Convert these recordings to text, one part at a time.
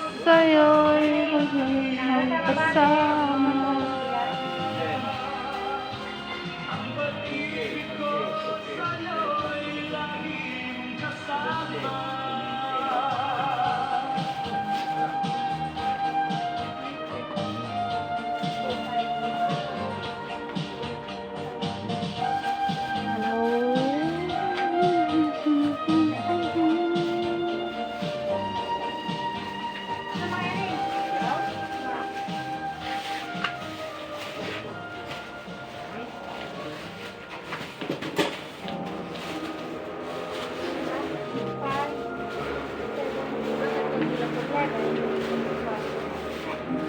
sa'yo'y magkasama.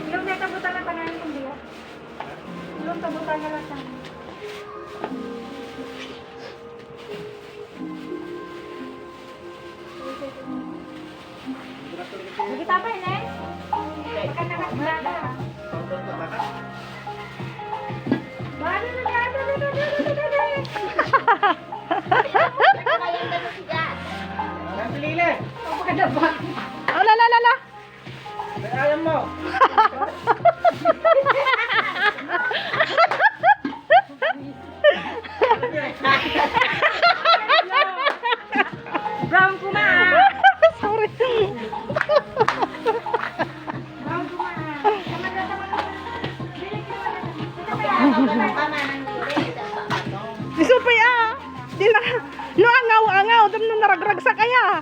Ilong na tabutan na tangan kong biya. Ilong tabutan na lang tangan. Lagi tapay na eh. Baka nakakulala. Baru na dada. Nasilili! Apa ka dapat? Oh, la. Ayaw mo! Brown kuma. Sorry. Brown kuma. Sama. Isupay ah. Di na. No, angaw. Dam na naragrag sa kaya.